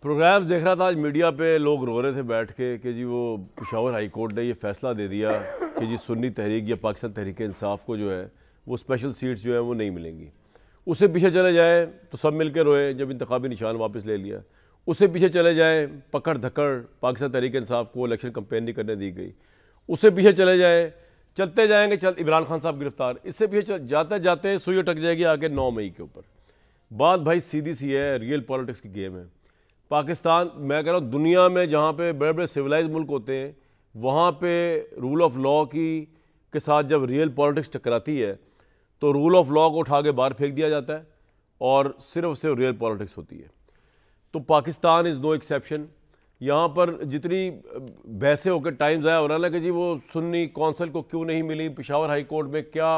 Programme देख रहा था आज मीडिया पे, लोग रो रहे थे बैठ के कि जी वो पेशावर हाई कोर्ट ने ये फैसला दे दिया कि जी सुन्नी तहरीक या पाकिस्तान तहरीक इंसाफ को जो है वो स्पेशल सीट्स जो है वो नहीं मिलेंगी। उससे पीछे चले जाए तो सब मिल के रोए जब इंतखाबी निशान वापस ले लिया। उससे पीछे चले जाए, पकड़ धकड़ पाकिस्तान तहरीक इंसाफ को इलेक्शन कैंपेन नहीं करने दी गई। उससे पीछे चले जाए, चलते जाएंगे, इमरान खान साहब गिरफ्तार। इससे पीछे जाते जाते सुई अटक जाएगी आगे 9 मई के ऊपर। बात भाई सीधी सी है, रियल पॉलिटिक्स की गेम है। पाकिस्तान, मैं कह रहा हूँ दुनिया में जहाँ पे बड़े बड़े सिविलाइज मुल्क होते हैं वहाँ पे रूल ऑफ लॉ की के साथ जब रियल पॉलिटिक्स टकराती है तो रूल ऑफ लॉ को उठा के बाहर फेंक दिया जाता है और सिर्फ रियल पॉलिटिक्स होती है। तो पाकिस्तान इज़ नो एक्सेप्शन। यहाँ पर जितनी बहसें होकर टाइम ज़ाया हो रहा है ना कि जी वो सुन्नी कौंसिल को क्यों नहीं मिली, पेशावर हाई कोर्ट में क्या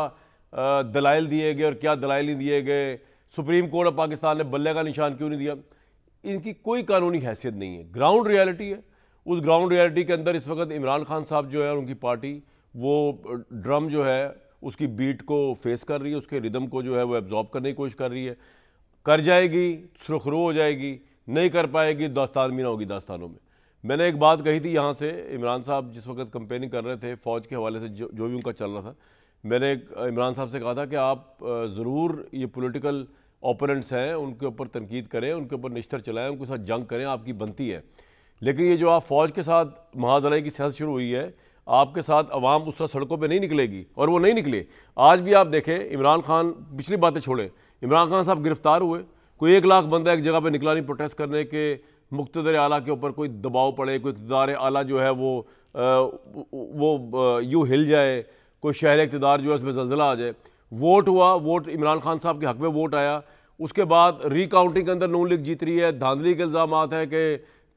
दलाइल दिए गए और क्या दलाइल नहीं दिए गए, सुप्रीम कोर्ट ऑफ पाकिस्तान ने बल्ले का निशान क्यों नहीं दिया, इनकी कोई कानूनी हैसियत नहीं है। ग्राउंड रियलिटी है। उस ग्राउंड रियलिटी के अंदर इस वक्त इमरान खान साहब जो है और उनकी पार्टी वो ड्रम जो है उसकी बीट को फेस कर रही है, उसके रिदम को जो है वो एब्जॉर्ब करने की कोशिश कर रही है। कर जाएगी सुरखरू हो जाएगी, नहीं कर पाएगी दास्तान भी ना होगी दास्तानों में। मैंने एक बात कही थी यहाँ से, इमरान साहब जिस वक्त कंपेनिंग कर रहे थे फ़ौज के हवाले से जो भी उनका चल रहा था, मैंने इमरान साहब से कहा था कि आप ज़रूर ये पॉलिटिकल ओपोनेंट्स हैं उनके ऊपर तनकीद करें, उनके ऊपर निश्तर चलाएं, उनके साथ जंग करें, आपकी बनती है। लेकिन ये जो आप फ़ौज के साथ महाजलाई की सियासत शुरू हुई है, आपके साथ अवाम उस तरह सड़कों पे नहीं निकलेगी और वो नहीं निकले। आज भी आप देखें, इमरान खान, पिछली बातें छोड़ें, इमरान खान साहब गिरफ्तार हुए, कोई 1 लाख बंदा एक जगह पे निकला नहीं प्रोटेस्ट करने के मुक़्तदर आला के ऊपर कोई दबाव पड़े, कोई इक़्तिदार आला जो है वो यूँ हिल जाए, कोई शहर इक़्तिदार जो है उसमें ज़लज़ला आ जाए। वोट हुआ, वोट इमरान खान साहब के हक़ में वोट आया। उसके बाद रिकाउंटिंग के अंदर नून लीग जीत रही है। धांधली के इल्ज़ामात है कि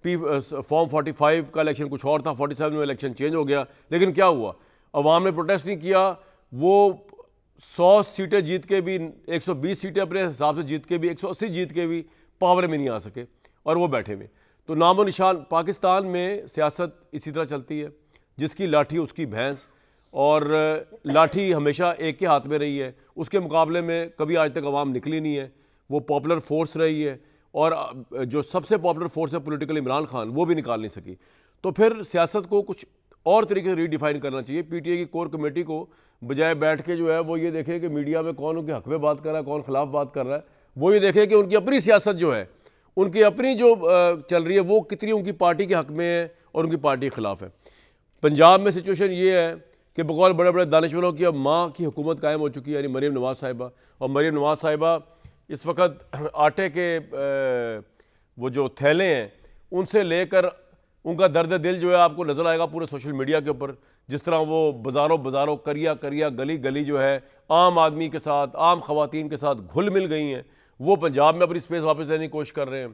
फॉर्म 45 का इलेक्शन कुछ और था, 47 में इलेक्शन चेंज हो गया। लेकिन क्या हुआ, अवाम ने प्रोटेस्ट नहीं किया। वो 100 सीटें जीत के भी, 120 सीटें अपने हिसाब से जीत के भी, 180 जीत के भी पावर में नहीं आ सके और वो बैठे हुए। तो नामो निशान पाकिस्तान में सियासत इसी तरह चलती है, जिसकी लाठी उसकी भैंस, और लाठी हमेशा एक के हाथ में रही है। उसके मुकाबले में कभी आज तक अवाम निकली नहीं है। वो पॉपुलर फोर्स रही है और जो सबसे पॉपुलर फोर्स है पॉलिटिकल इमरान खान, वो भी निकाल नहीं सकी। तो फिर सियासत को कुछ और तरीके से रीडिफाइन करना चाहिए। पीटीआई की कोर कमेटी को बजाय बैठ के जो है वो ये देखे कि मीडिया में कौन उनके हक में बात कर रहा है, कौन खिलाफ बात कर रहा है, वो ये देखे कि उनकी अपनी सियासत जो है, उनकी अपनी जो चल रही है वो कितनी उनकी पार्टी के हक में है और उनकी पार्टी के खिलाफ है। पंजाब में सिचुएशन ये है कि बकौल बड़े बड़े दानिशवरों की अब माँ की हुकूमत कायम हो चुकी है, यानी मरीम नवाज़ साहिबा। और मरीम नवाज़ साहिबा इस वक्त आटे के वो जो थैले हैं उनसे लेकर उनका दर्द दिल जो है आपको नज़र आएगा पूरे सोशल मीडिया के ऊपर। जिस तरह वो बाज़ारों करिया करिया गली गली जो है आम आदमी के साथ, आम ख़वातीन के साथ घुल मिल गई हैं, वो पंजाब में अपनी स्पेस वापस लेने की कोशिश कर रहे हैं।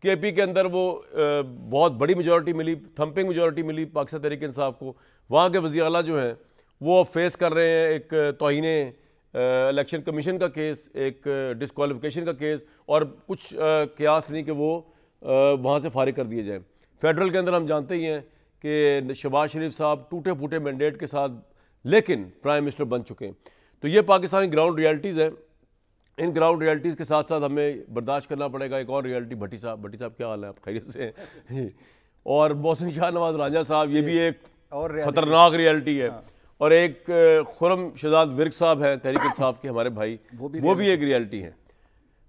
केपी के अंदर वो बहुत बड़ी मेजॉरिटी मिली, थम्पिंग मेजॉरिटी मिली पाकिस्तान तहरीक इंसाफ को। वहाँ के वज़ीर आला जो हैं वो फेस कर रहे हैं एक तौहीन इलेक्शन कमीशन का केस, एक डिस्क्वालिफिकेशन का केस, और कुछ कयास नहीं कि वो वहाँ से फारिग कर दिए जाए। फेडरल के अंदर हम जानते ही हैं कि शहबाज शरीफ साहब टूटे फूटे मैंडेट के साथ लेकिन प्राइम मिनिस्टर बन चुके हैं। तो ये पाकिस्तानी ग्राउंड रियलिटीज़ है। इन ग्राउंड रियलिटीज़ के साथ साथ हमें बर्दाश्त करना पड़ेगा एक और रियलिटी। भट्टी साहब क्या हाल है, आप खैरियत से हैं? और मोहसिन शाह नवाज रांझा साहब, ये भी एक और ख़तरनाक रियलिटी है। और एक खुरम शहजाद विर्क साहब हैं तहरीक इंसाफ के हमारे भाई, वो भी एक रियलिटी है।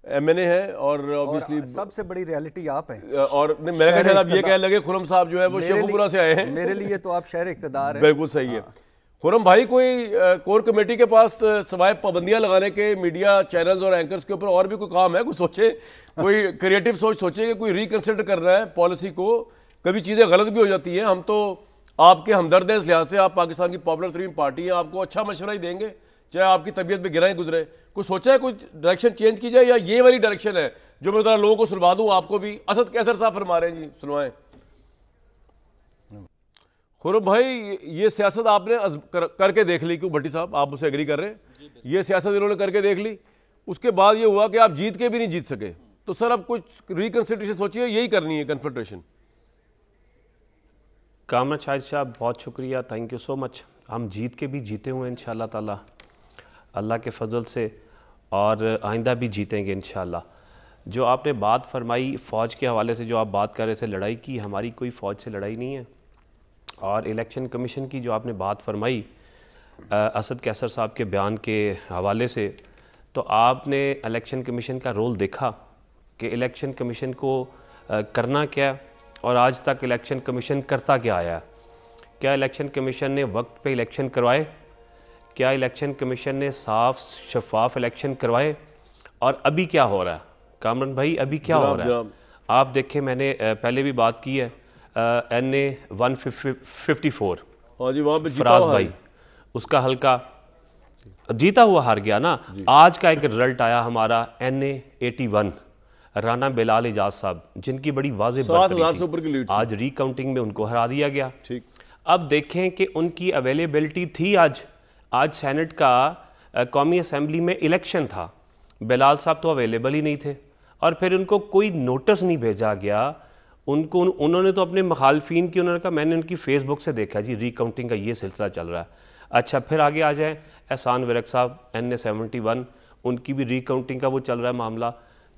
MNA है और ऑब्वियसली सबसे बड़ी रियलिटी आप हैं। और मेरे ख्याल आप ये कहने लगे खुरम साहब जो है वो शेखुपुरा से आए हैं। मेरे लिए तो आप शहर इक़्तिदार हैं। बिल्कुल सही है। खुरम भाई, कोई कोर कमेटी के पास सवाए पाबंदियां लगाने के मीडिया चैनल्स और एंकर्स के ऊपर और भी कोई काम है? कुछ सोचे, कोई क्रिएटिव सोच सोचे कि कोई रिकंसिडर कर रहा है पॉलिसी को। कभी चीज़ें गलत भी हो जाती हैं। हम तो आपके हमदर्द हैं, इस लिहाज से आप पाकिस्तान की पॉपुलर तरीन पार्टी हैं, आपको अच्छा मशवरा ही देंगे चाहे आपकी तबीयत में गिराएं गुजरे। कुछ सोचा है, कुछ डायरेक्शन चेंज की जाए, या ये वाली डायरेक्शन है जो मैं ज़रा लोगों को सुनवा दूँ? आपको भी असद कैसर साहब फरमा रहे हैं जी, सुनवाएं। खुरम भाई, ये सियासत आपने करके देख ली, क्यों भट्टी साहब आप मुझसे एग्री कर रहे हैं? ये सियासत इन्होंने करके देख ली, उसके बाद ये हुआ कि आप जीत के भी नहीं जीत सके। तो सर अब कुछ रिकंसिडरेशन सोचिए, यही करनी है कन्फ्रंटेशन। कामरान शाहिद साहब बहुत शुक्रिया, थैंक यू सो मच। हम जीत के भी जीते हुए हैं इंशाल्लाह ताला, अल्लाह के फजल से, और आइंदा भी जीतेंगे इंशाल्लाह। जो आपने बात फरमाई फ़ौज के हवाले से, जो आप बात कर रहे थे लड़ाई की, हमारी कोई फ़ौज से लड़ाई नहीं है। और इलेक्शन कमीशन की जो आपने बात फरमाई असद कैसर साहब के बयान के हवाले से, तो आपने इलेक्शन कमीशन का रोल देखा कि इलेक्शन कमीशन को करना क्या और आज तक इलेक्शन कमीशन करता क्या आया। क्या इलेक्शन कमीशन ने वक्त पे इलेक्शन करवाए? क्या इलेक्शन कमीशन ने साफ शफाफ इलेक्शन करवाए? और अभी क्या हो रहा है कामरान भाई, अभी क्या हो रहा है? आप देखें, मैंने पहले भी बात की है, NA 154 फराज भाई, उसका हल्का जीता हुआ हार गया ना। आज का एक रिजल्ट आया हमारा NA 81 राना बिलाल एजाज साहब, जिनकी बड़ी वाज़ेह बढ़तरी थी, आज रिकाउंटिंग में उनको हरा दिया गया। ठीक, अब देखें कि उनकी अवेलेबिलिटी थी। आज सेनेट का कौमी असम्बली में इलेक्शन था, बिलाल साहब तो अवेलेबल ही नहीं थे और फिर उनको कोई नोटिस नहीं भेजा गया। उन्होंने तो अपने मुखालफिन की, उन्होंने कहा, मैंने उनकी फेसबुक से देखा जी रिकाउंटिंग का ये सिलसिला चल रहा है। अच्छा, फिर आगे आ जाए एहसान विरक साहब NA 71, उनकी भी रिकाउंटिंग का वो चल रहा है मामला।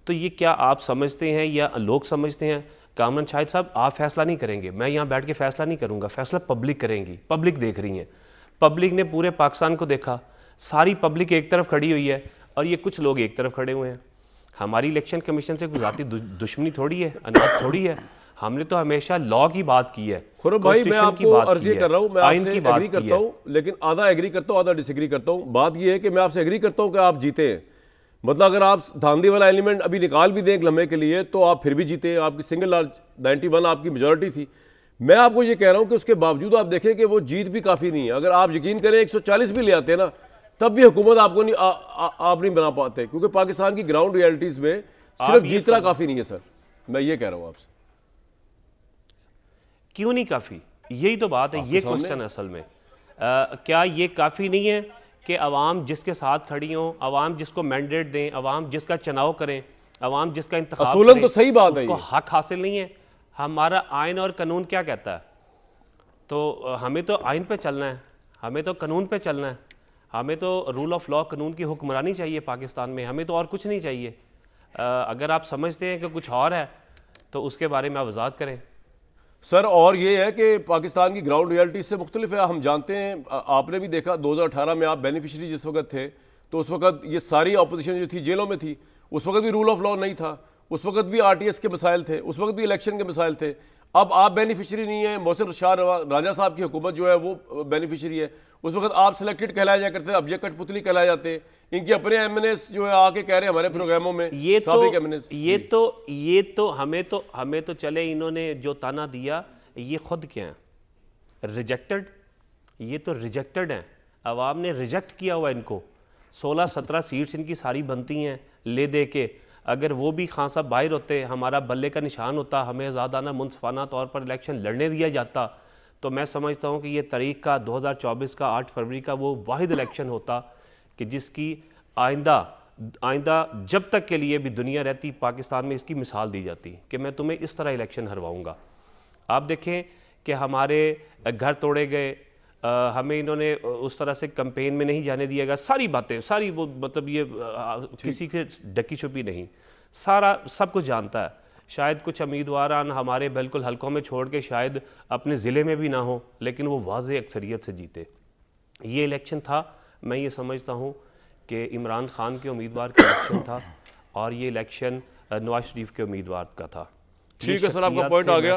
तो ये क्या आप समझते हैं या लोग समझते हैं कामरान शाहिद साहब आप फैसला नहीं करेंगे, मैं यहाँ बैठ के फैसला नहीं करूँगा, फैसला पब्लिक करेंगी। पब्लिक देख रही है, पब्लिक ने पूरे पाकिस्तान को देखा, सारी पब्लिक एक तरफ खड़ी हुई है और ये कुछ लोग एक तरफ खड़े हुए हैं। हमारी इलेक्शन कमीशन से कोई ज़ाती दुश्मनी थोड़ी है, अनाज थोड़ी है। हमने तो हमेशा लॉ की बात की है। खुरम भाई, मैं आपको अर्जी कर रहा हूँ, मैं आपसे एग्री करता हूँ, लेकिन आधा एग्री करता हूँ आधा डिसएग्री करता हूँ। बात ये है कि मैं आपसे एग्री करता हूँ कि आप जीते हैं, मतलब अगर आप धांधली वाला एलिमेंट अभी निकाल भी दें एक लम्हे के लिए तो आप फिर भी जीते। आपकी सिंगल लार्ज 91 आपकी मेजॉरिटी थी। मैं आपको ये कह रहा हूँ कि उसके बावजूद आप देखें कि वो जीत भी काफ़ी नहीं है। अगर आप यकीन करें 140 भी ले आते हैं ना, तब भी हुकूमत आपको नहीं आप नहीं बना पाते, क्योंकि पाकिस्तान की ग्राउंड रियलिटीज़ में सिर्फ जीतना काफ़ी नहीं है। सर, मैं ये कह रहा हूँ आपसे, क्यों नहीं काफ़ी? यही तो बात है, ये क्वेश्चन असल में क्या ये काफ़ी नहीं है कि अवाम जिसके साथ खड़ी हो, अवाम जिसको मैंडेट दें, अवाम जिसका चुनाव करें, अवाम जिसका इंतखाब करें, तो सही बात है, उसको हक हासिल नहीं है। हमारा आइन और कानून क्या कहता है? तो हमें तो आइन पे चलना है, हमें तो कानून पे चलना है, हमें तो रूल ऑफ लॉ, कानून की हुक्मरानी चाहिए पाकिस्तान में, हमें तो और कुछ नहीं चाहिए। अगर आप समझते हैं कि कुछ और है तो उसके बारे में आप वजाहत करें। सर, और ये है कि पाकिस्तान की ग्राउंड रियलिटी से मुख्तलिफ है। हम जानते हैं, आपने भी देखा 2018 में आप बेनिफिशरी जिस वक्त थे तो उस वक्त ये सारी अपोजिशन जो थी जेलों में थी, उस वक्त भी रूल ऑफ लॉ नहीं था, उस वक्त भी RTS के मसाइल थे, उस वक्त भी इलेक्शन के मसाइल थे। अब आप बेनिफिशरी नहीं है, मोहसिन शाह राजा साहब की हुकूमत जो है वो बेनिफिशरी है। उस वक्त आप सिलेक्टेड कहलाया जाया करते थे, अब ये कठपुतली कहलाए जाते हैं। इनके अपने MNAs जो है आके कह रहे हैं हमारे प्रोग्रामों में, ये तो हमें तो चले, इन्होंने जो ताना दिया ये खुद क्या है, रिजेक्टेड, ये तो रिजेक्टेड हैं, अवाम ने रिजेक्ट किया हुआ इनको। 16-17 सीट्स इनकी सारी बनती हैं ले दे के। अगर वो भी खान साहब बाहर होते, हमारा बल्ले का निशान होता, हमें आज़ादाना मुनसफाना तौर पर इलेक्शन लड़ने दिया जाता, तो मैं समझता हूँ कि ये तारीख का 2024 का 8 फरवरी का वो वाहिद इलेक्शन होता कि जिसकी आइंदा जब तक के लिए भी दुनिया रहती पाकिस्तान में इसकी मिसाल दी जाती कि मैं तुम्हें इस तरह इलेक्शन हरवाऊँगा। आप देखें कि हमारे घर तोड़े गए, हमें इन्होंने उस तरह से कैंपेन में नहीं जाने दिया गया, सारी बातें, सारी वो मतलब ये किसी के डकी छुपी नहीं, सारा सब कुछ जानता है। शायद कुछ उम्मीदवारान हमारे बिल्कुल हलकों में छोड़ के शायद अपने ज़िले में भी ना हो, लेकिन वो वाज़े अक्सरियत से जीते। ये इलेक्शन था, मैं ये समझता हूँ कि इमरान खान के उम्मीदवार का इलेक्शन था और ये इलेक्शन नवाज शरीफ के उम्मीदवार का था। ठीक है सर, आपका पॉइंट आ गया।